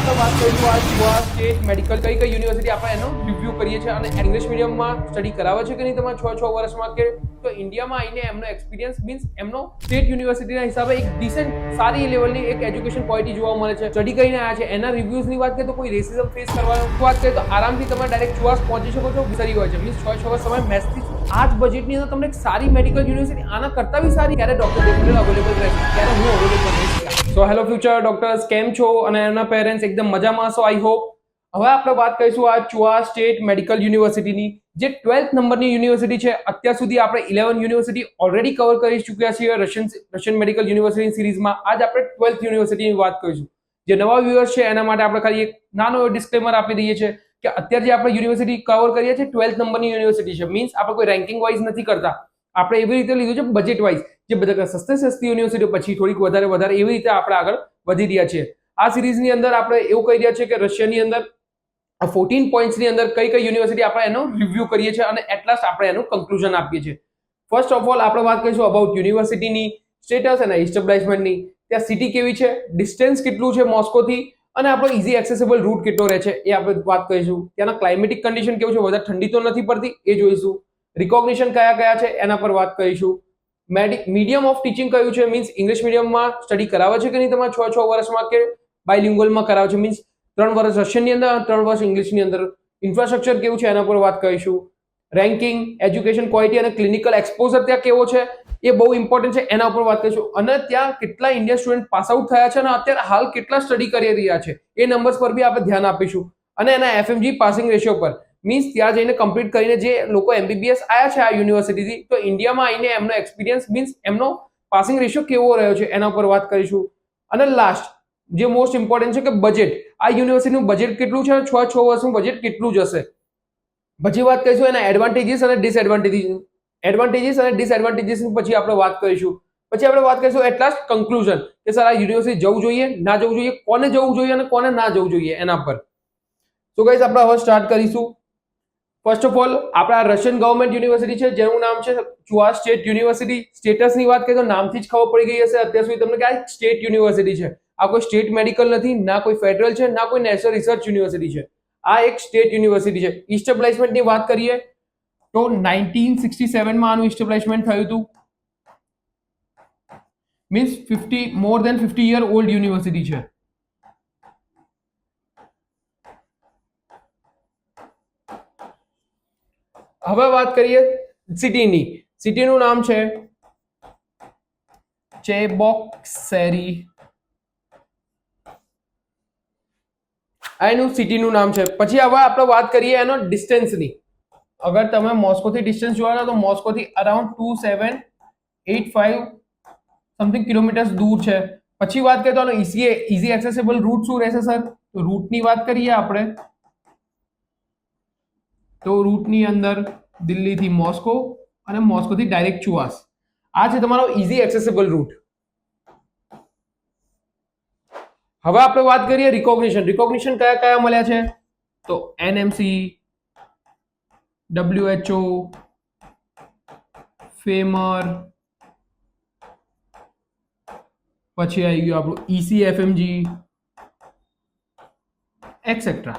આપણે વાત કરીશું આ ગોવા સ્ટેટ મેડિકલ કઈ યુનિવર્સિટી આપણે એનો રિવ્યુ કરીએ છીએ અને ઇંગ્લિશ મીડિયમમાં સ્ટડી કરાવે છે કે નહીં તમારે 6 વર્ષમાં કે તો ઇન્ડિયામાં આવીને એમનો એક્સપિરિયન્સ મીન્સ એમનો સ્ટેટ યુનિવર્સિટીના હિસાબે એક ડિસેન્ટ સારી લેવલની એક એજ્યુકેશન ક્વોલિટી જોવા મળે છે. સ્ટડી કરીને આવ્યા છે એના રિવ્યુઝની વાત કરીએ તો કોઈ રેસિઝમ ફેસ કરવાની વાત કરીએ તો આરામથી તમે ડાયરેક્ટ ચુવાસ પહોંચી શકો છો. સારી હોય છે મીન્સ 6 વર્ષ સમય મેથ્સથી આ જ બજેટની અંદર તમને એક સારી મેડિકલ યુનિવર્સિટી આના કરતા બી સારી ક્યારે ડોક્ટર રેગ્યુલર અવેલેબલ રહેશે ત્યારે હું અવેલેબલ રહીશ. સો હેલો ફ્યુચર ડોક્ટર્સ, કેમ છો અને એમના પેરેન્ટ્સ એકદમ મજામાં છો આઈ હોપ. હવે આપણે વાત કરીશું આ ચુઆ સ્ટેટ મેડિકલ યુનિવર્સિટીની જે 12th નંબરની યુનિવર્સિટી છે. અત્યાર સુધી આપણે 11 યુનિવર્સિટી ઓલરેડી કવર કરી ચૂક્યા છીએ રશિયન મેડિકલ યુનિવર્સિટી સિરીઝમાં. આજ આપણે 12th યુનિવર્સિટીની વાત કરીશું. જે નવા વ્યુઅર્સ છે એના માટે આપણે ખાલી એક નાનો ડિસ્ક્લેમર આપી દઈએ છીએ કે અત્યારે જે આપણે યુનિવર્સિટી કવર કરીએ છીએ 12th નંબરની યુનિવર્સિટી છે. મીન્સ આપણે કોઈ રેન્કિંગ વાઇઝ નથી કરતા, આપણે એવી રીતે લીધું છે બજેટ વાઇઝ, જે બધા સસ્તી યુનિવર્સિટી પછી થોડીક વધારે એવી રીતે આપણે આગળ વધી રહ્યા છીએ. આ સિરીઝની અંદર આપણે એવું કહી રહ્યા છીએ કે રશિયાની અંદર 14 પોઈન્ટ્સની અંદર કઈ યુનિવર્સિટી આપણે એનો રિવ્યુ કરીએ છીએ અને એટ લાસ્ટ આપણે એનું કન્ક્લુઝન આપીએ છીએ. ફર્સ્ટ ઓફ ઓલ આપણે વાત કરીશું અબાઉટ યુનિવર્સિટીની સ્ટેટસ અને એસ્ટેબ્લિશમેન્ટની. ત્યાં સિટી કેવી છે, ડિસ્ટન્સ કેટલું છે મોસ્કોથી અને આપણો ઇઝી એક્સેસિબલ રૂટ કેટલો રહે છે એ આપણે વાત કરીશું. ત્યાંના ક્લાઇમેટિક કન્ડિશન કેવું છે, વધારે ઠંડી તો નથી પડતી એ જોઈશું. રિકોગ્નિશન કયા છે એના પર વાત કરીશું. મીડિયમ ઓફ ટીચિંગ કયું છે, મીન્સ ઇંગ્લિશ મીડિયમમાં સ્ટડી કરાવે છે કે નહીં તમારે 6 વર્ષમાં કે બાયલિંગ્યુઅલમાં કરાવે છે, મીન્સ 3 વર્ષ રશિયનની અંદર 3 વર્ષ ઇંગ્લિશની અંદર. ઇન્ફ્રાસ્ટ્રક્ચર કેવું છે એના પર વાત કરીશું. રેન્કિંગ, એજ્યુકેશન ક્વોલિટી અને ક્લિનિકલ એક્સપોઝર ત્યાં કેવો છે એ બહુ ઇમ્પોર્ટન્ટ છે, એના ઉપર વાત કરીશું. અને ત્યાં કેટલા ઇન્ડિયન સ્ટુડન્ટ પાસ આઉટ થયા છે અને અત્યારે હાલ કેટલા સ્ટડી કરી રહ્યા છે એ નંબર્સ પર બી આપણે ધ્યાન આપીશું. અને એના એફએમજી પાસિંગ રેશિયો પર, મીન્સ ત્યાં જઈને કમ્પ્લીટ કરીને જે લોકો એમબીબીએસ આવ્યા છે આ યુનિવર્સિટીથી તો ઇન્ડિયામાં આવીને એમનો એક્સપિરિયન્સ મીન્સ એમનો પાસિંગ રેશિયો કેવો રહ્યો છે એના ઉપર વાત કરીશું. અને લાસ્ટ જે મોસ્ટ ઇમ્પોર્ટન્ટ છે કે બજેટ, આ યુનિવર્સિટીનું બજેટ કેટલું છે, 6 વર્ષનું બજેટ કેટલું જશે. પછી વાત કરીશું એના એડવાન્ટેજીસ અને ડિસએડવાન્ટેજીસ પછી આપણે વાત કરીશું. પછી આપણે વાત કરીશું એટ લાસ્ટ કન્ક્લુઝન કે સર આ યુનિવર્સિટી જવું જોઈએ, ના જવું જોઈએ, કોને જવું જોઈએ અને કોને ના જવું જોઈએ એના પર. તો ગાઈઝ આપણે હવે સ્ટાર્ટ કરીશું. ફર્સ્ટ ઓફ ઓલ આપણા રશિયન ગવર્મેન્ટ યુનિવર્સિટી છે જેનું નામ છે ચુઆ સ્ટેટ યુનિવર્સિટી. સ્ટેટસની વાત કરીએ તો નામથી જ ખબર પડી ગઈ હશે અત્યાર સુધી તમને કે આ સ્ટેટ યુનિવર્સિટી છે. આ કોઈ સ્ટેટ મેડિકલ નથી, ના કોઈ ફેડરલ છે, ના કોઈ નેશનલ રિસર્ચ યુનિવર્સિટી છે. આ એક સ્ટેટ યુનિવર્સિટી છે. ઇસ્ટેબ્લિશમેન્ટની વાત કરીએ તો 1967 માં આનું ઇસ્ટેબ્લિશમેન્ટ થયું હતું. Means more than 50 year old university છે. હવે વાત કરીએ સિટીની. સિટીનું નામ છે ચેબોક્સેરી. આ એનું સિટીનું નામ છે. પછી હવે આપણે વાત કરીએ એનો ડિસ્ટન્સની. અગર તમે મોસ્કોથી ડિસ્ટન્સ જોવા તો મોસ્કોથી અરાઉન્ડ 2785 સમથિંગ કિલોમીટર્સ દૂર છે. પછી વાત કરીએ તો આનો ઇઝી એક્સેસિબલ રૂટ શું રહેશે સર, તો રૂટની વાત કરીએ આપણે તો રૂટની અંદર દિલ્હીથી મોસ્કો અને મોસ્કોથી ડાયરેક્ટ ચુઆસ. આ છે તમારો ઇઝી એક્સેસિબલ રૂટ. હવે આપણે વાત કરીએ રિકોગ્નિશન કયા મળ્યા છે તો એનએમસી, WHO, ફેમર, પછી આવી ગયું આપણું ECFMG એટસેટ્રા.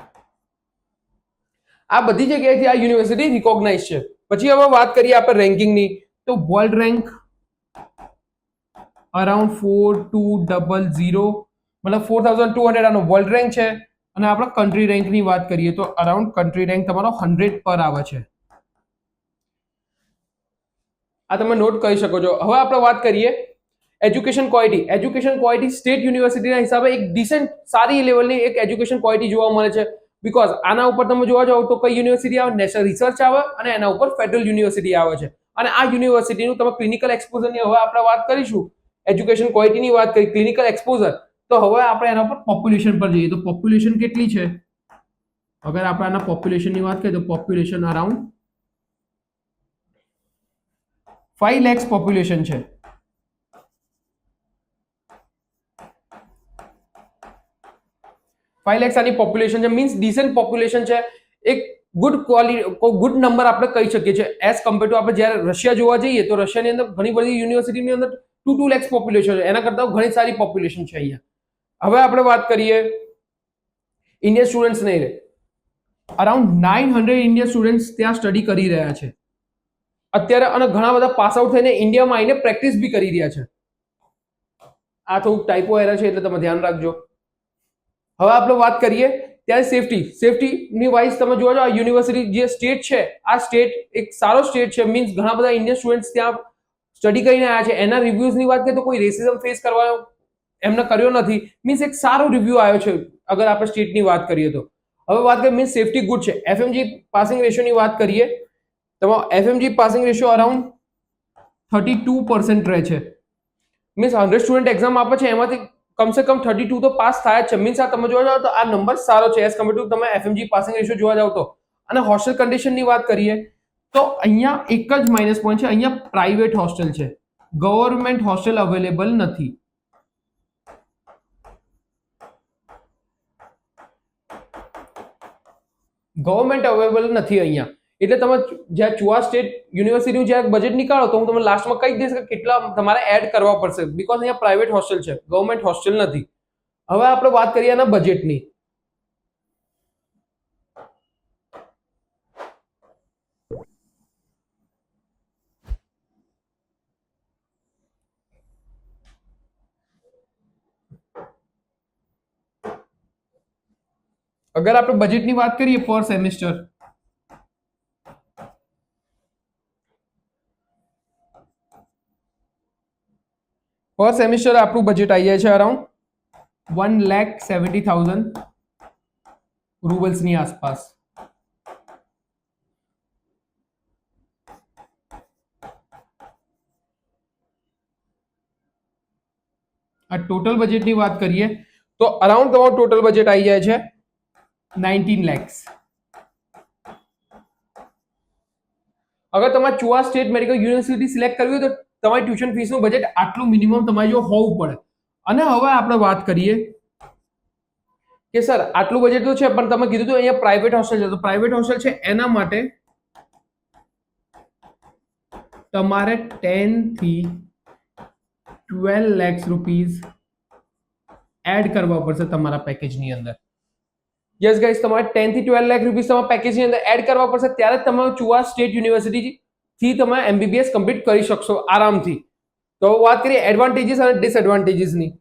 આ બધી જગ્યાએથી આ યુનિવર્સિટી રિકોગ્નાઇઝ છે. પછી હવે વાત કરીએ આપણે રેન્કિંગની તો વર્લ્ડ રેન્ક અરાઉન્ડ 4200 મતલબ 4200 આનો વર્લ્ડ રેન્ક છે. અને આપણે કન્ટ્રી રેન્કની વાત કરીએ તો અરાઉન્ડ કન્ટ્રી રેન્ક તમારો 100 પર આવે છે. આ તમે નોટ કરી શકો છો. હવે આપણે વાત કરીએ એજ્યુકેશન ક્વોલિટી સ્ટેટ યુનિવર્સિટીના હિસાબે એક ડિસેન્ટ સારી લેવલની એક એજ્યુકેશન ક્વોલિટી જોવા મળે છે. બીકોઝ આના ઉપર તમે જોવા જાવ તો કઈ યુનિવર્સિટી આવે, નેશનલ રિસર્ચ આવે અને એના ઉપર ફેડરલ યુનિવર્સિટી આવે છે. અને આ યુનિવર્સિટીનું તમે ક્લિનિકલ એક્સપોઝરની હવે આપણે વાત કરીશું. એજ્યુકેશન ક્વોલિટીની વાત કરી, ક્લિનિકલ એક્સપોઝર, તો હવે આપણે એના પર પોપ્યુલેશન પર જઈએ તો પોપ્યુલેશન કેટલી છે. અગર આપણે આના પોપ્યુલેશનની વાત કરીએ તો પોપ્યુલેશન અરાઉન્ડ 5 lakhs પોપ્યુલેશન છે. 5 lakhs આની પોપ્યુલેશન છે, મીન્સ ડિસેન્ટ પોપ્યુલેશન છે. એક ગુડ નંબર આપણે કહી શકીએ છીએ એઝ કમ્પેર ટુ આપણે જ્યારે રશિયા જોવા જઈએ તો રશિયાની અંદર ઘણી બધી યુનિવર્સિટીની અંદર 2 lakhs પોપ્યુલેશન છે, એના કરતા ઘણી સારી પોપ્યુલેશન છે અહીંયા. હવે આપણે વાત કરીએ ઇન્ડિયન સ્ટુડન્ટ્સ નહીં રહે, અરાઉન્ડ 900 ઇન્ડિયન સ્ટુડન્ટ્સ ત્યાં સ્ટડી કરી રહ્યા છે અત્યારે, અને ઘણા બધા પાસ આઉટ થઈને ઇન્ડિયામાં આવીને પ્રેક્ટિસ બી કરી રહ્યા છે. આ થોડુંક ટાઈપો એરર છે એટલે તમે ધ્યાન રાખજો. હવે આપણે વાત કરીએ ત્યારે સેફટીની વાઇઝ તમે જોવા જાઓ, આ યુનિવર્સિટી જે સ્ટેટ છે, આ સ્ટેટ એક સારો સ્ટેટ છે, મીન્સ ઘણા બધા ઇન્ડિયન સ્ટુડન્ટ્સ ત્યાં સ્ટડી કરીને આવ્યા છે. એના રિવ્યુઝની વાત કરીએ તો કોઈ રેસિઝમ ફેસ કરવાનો એમને કર્યો નથી, મીન્સ એક સારો રિવ્યુ આવ્યો છે અગર આપણે સ્ટેટની વાત કરીએ તો. હવે વાત કરીએ મીન્સ સેફટી ગુડ છે. એફએમજી પાસિંગ રેશિયોની વાત કરીએ, તમારો એફએમજી પાસિંગ રેશિયો અરાઉન્ડ 32% રહે છે. મીન્સ 100 સ્ટુડન્ટ એક્ઝામ આપે છે એમાંથી કમસે કમ 32 તો પાસ થાય જ છે. મીન્સ આ તમે જોવા જાવ તો આ નંબર સારો છે એઝ કમ્પેર ટુ તમે એફએમજી પાસિંગ રેશિયો જોવા જાવ તો. અને હોસ્ટેલ કન્ડિશનની વાત કરીએ તો અહીંયા એક જ માઇનસ પોઈન્ટ છે, અહીંયા પ્રાઇવેટ હોસ્ટેલ છે, ગવર્મેન્ટ હોસ્ટેલ અવેલેબલ નથી. ગવર્મેન્ટ અવેલેબલ નથી અહીંયા, એટલે તમે જ્યાં ચુઆ સ્ટેટ યુનિવર્સિટીનું જ્યાં બજેટ નીકાળો તો હું તમને લાસ્ટમાં કહી દઈશ કે કેટલા તમારે એડ કરવા પડશે, બીકોઝ અહીંયા પ્રાઇવેટ હોસ્ટેલ છે, ગવર્મેન્ટ હોસ્ટેલ નથી. હવે આપણે વાત કરીએ એના બજેટની. અગર આપણે બજેટની વાત કરીએ પર સેમેસ્ટર, પર સેમેસ્ટર આપણું બજેટ આવી જાય છે અરાઉન્ડ 1,70,000 રૂબલ્સની આસપાસ. આ ટોટલ બજેટની વાત કરીએ તો અરાઉન્ડ તમારું ટોટલ બજેટ આવી જાય છે 19 lakhs. અગર તમારે ચુઆ સ્ટેટ મેડિકલ યુનિવર્સિટી સિલેક્ટ કરવી હોય તો તમારી ટ્યુશન ફીસનું બજેટ આટલું મિનિમમ તમારે જો હોવું પડે. અને હવે આપણે વાત કરીએ કે સર આટલું બજેટ તો છે પણ તમે કીધું તો અહીંયા પ્રાઇવેટ હોસ્ટેલ છે, તો પ્રાઇવેટ હોસ્ટેલ છે એના માટે તમારે 10 થી 12 lakhs રૂપીઝ એડ કરવા પડશે તમારા પેકેજની અંદર. યસ ગાઈસ, તમારે 10 થી 12 લાખ રૂપીસ તમારા પેકેજની અંદર એડ કરવા પડશે, ત્યારે જ તમે ચુઆ સ્ટેટ યુનિવર્સિટી થી તમે એમબીબીએસ કમ્પ્લીટ કરી શકશો આરામથી. તો વાત કરીએ એડવાન્ટેજીસ અને ડિસએડવાન્ટેજીસની.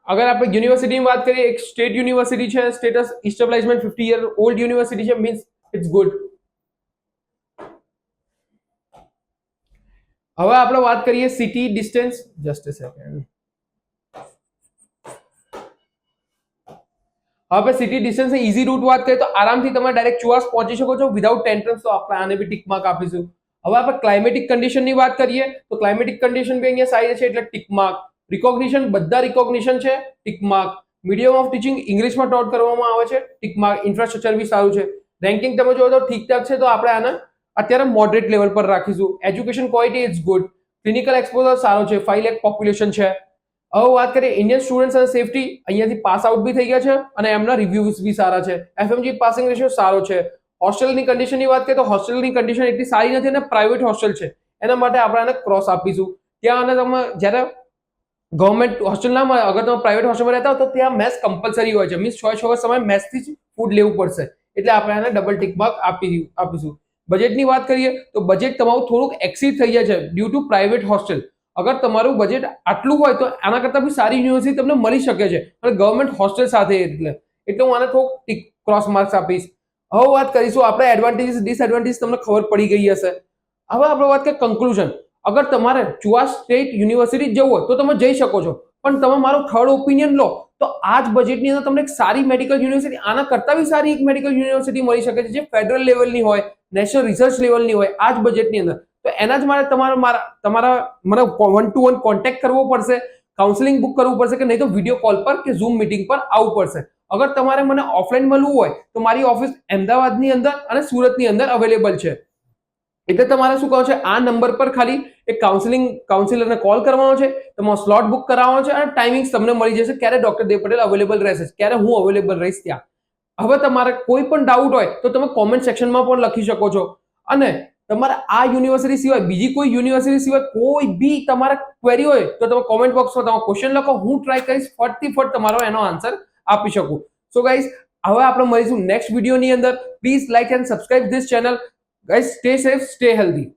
અગર આપણે યુનિવર્સિટીની વાત કરીએ, એક સ્ટેટ યુનિવર્સિટી છે, સ્ટેટસ ઇસ્ટેબ્લિશમેન્ટ 50 યર ઓલ્ડ યુનિવર્સિટી છે, મીન્સ ઇટ્સ ગુડ. હવે આપણે વાત કરીએ city distance. Just a second. હવે સિટી ડિસ્ટન્સ ઈઝી રૂટ વાત કરીએ તો આરામથી તમે ડાયરેક્ટ ચુઆસ પહોંચી શકો છો વિધાઉટ ટેન્ટન્સ. તો આપણે આને બી ટિક માર્ક આપીશું. હવે આપણે ક્લાઇમેટિક કન્ડિશનની વાત કરીએ તો ક્લાઇમેટિક કન્ડિશન બી અહીંયા સારી છે એટલે ટિક માર્ક. રિકોગ્નિશન બધા રિકોગ્નિશન છે, tick mark. Medium of teaching ઇંગ્લિશમાં ટોટ કરવામાં આવે છે, ટિક માર્ક. ઇન્ફ્રાસ્ટ્રક્ચર બી સારું છે. રેન્કિંગ તમે જોવો તો ઠીક ઠાક છે, તો આપણે આને અત્યારે મોડરેટ લેવલ પર રાખીશું. Education quality is good. Clinical exposure સારો છે, 5 લાખ પોપ્યુલેશન છે. હવે વાત કરીએ ઇન્ડિયન સ્ટુડન્ટ્સ અને સેફટી, અહીંયાથી પાસ આઉટ બી થઈ ગયા છે અને એમના રિવ્યુઝ બી સારા છે. એફએમજી પાસિંગ રેશિયો સારો છે. હોસ્ટેલની કન્ડિશનની વાત કરીએ તો હોસ્ટેલની કન્ડિશન એટલી સારી નથી અને પ્રાઇવેટ હોસ્ટેલ છે, એના માટે આપણે આને ક્રોસ આપીશું. ત્યાં અને તમે જ્યારે ગવર્મેન્ટ હોસ્ટેલ ના મળે, અગર તમે પ્રાઇવેટ હોસ્ટેલમાં રહેતા હો તો ત્યાં મેસ કમ્પલસરી હોય છે, મીન્સ 6 વર્ષ તમારે મેસથી જ ફૂડ લેવું પડશે, એટલે આપણે આને ડબલ ટિક માર્ક આપીશું. બજેટની વાત કરીએ તો બજેટ તમારું થોડુંક એક્સીડ થઈ જાય છે ડ્યુ ટુ પ્રાઇવેટ હોસ્ટેલ. અગર તમારું બજેટ આટલું હોય તો આના કરતા બી સારી યુનિવર્સિટી તમને મળી શકે છે, અને ગવર્મેન્ટ હોસ્ટેલ સાથે એટલે હું આને થોડુંક ક્રોસ માર્ક્સ આપીશ. હવે વાત કરીશું આપણે એડવાન્ટેજીસ ડિસએડવાન્ટેજીસ, તમને ખબર પડી ગઈ હશે. હવે આપણે વાત કરીએ કન્ક્લુઝન. અગર તમારે ચુઆ સ્ટેટ યુનિવર્સિટી જવું હોય તો તમે જઈ શકો છો, પણ તમે મારું થર્ડ ઓપિનિયન લો તો આ જ બજેટની અંદર તમને એક સારી મેડિકલ યુનિવર્સિટી, આના કરતા બી સારી એક મેડિકલ યુનિવર્સિટી મળી શકે છે જે ફેડરલ લેવલની હોય, નેશનલ રિસર્ચ લેવલની હોય આ જ બજેટની અંદર. તો એના જ માટે તમારા મને 1-to-1 કોન્ટેક્ટ કરવો પડશે, કાઉન્સેલિંગ બુક કરવું પડશે, કે નહીં તો વિડીયો કોલ પર કે ઝૂમ મીટિંગ પર આવવું પડશે. અગર તમારે મને ઓફલાઈન મળવું હોય તો મારી ઓફિસ અમદાવાદની અંદર અને સુરતની અંદર અવેલેબલ છે. એટલે તમારે શું કહો છે, આ નંબર પર ખાલી એક કાઉન્સિલરને કોલ કરવાનો છે, તમારો સ્લોટ બુક કરાવવાનો છે અને ટાઈમિંગ્સ તમને મળી જશે ક્યારે ડોક્ટર દેવ પટેલ અવેલેબલ રહેશે, ક્યારે હું અવેલેબલ રહીશ ત્યાં. હવે તમારે કોઈ પણ ડાઉટ હોય તો તમે કોમેન્ટ સેક્શનમાં પણ લખી શકો છો, અને તમારે આ યુનિવર્સિટી સિવાય બીજી કોઈ યુનિવર્સિટી સિવાય કોઈ બી તમારે ક્વેરી હોય તો તમે કોમેન્ટ બોક્સમાં તમારો ક્વેશ્ચન લખો, હું ટ્રાય કરીશ ફટથી ફટ તમારો એનો આન્સર આપી શકું. સો ગાઈઝ, હવે આપણે મળીશું નેક્સ્ટ વિડીયોની અંદર. Please like and subscribe this channel. Guys, stay safe, stay healthy.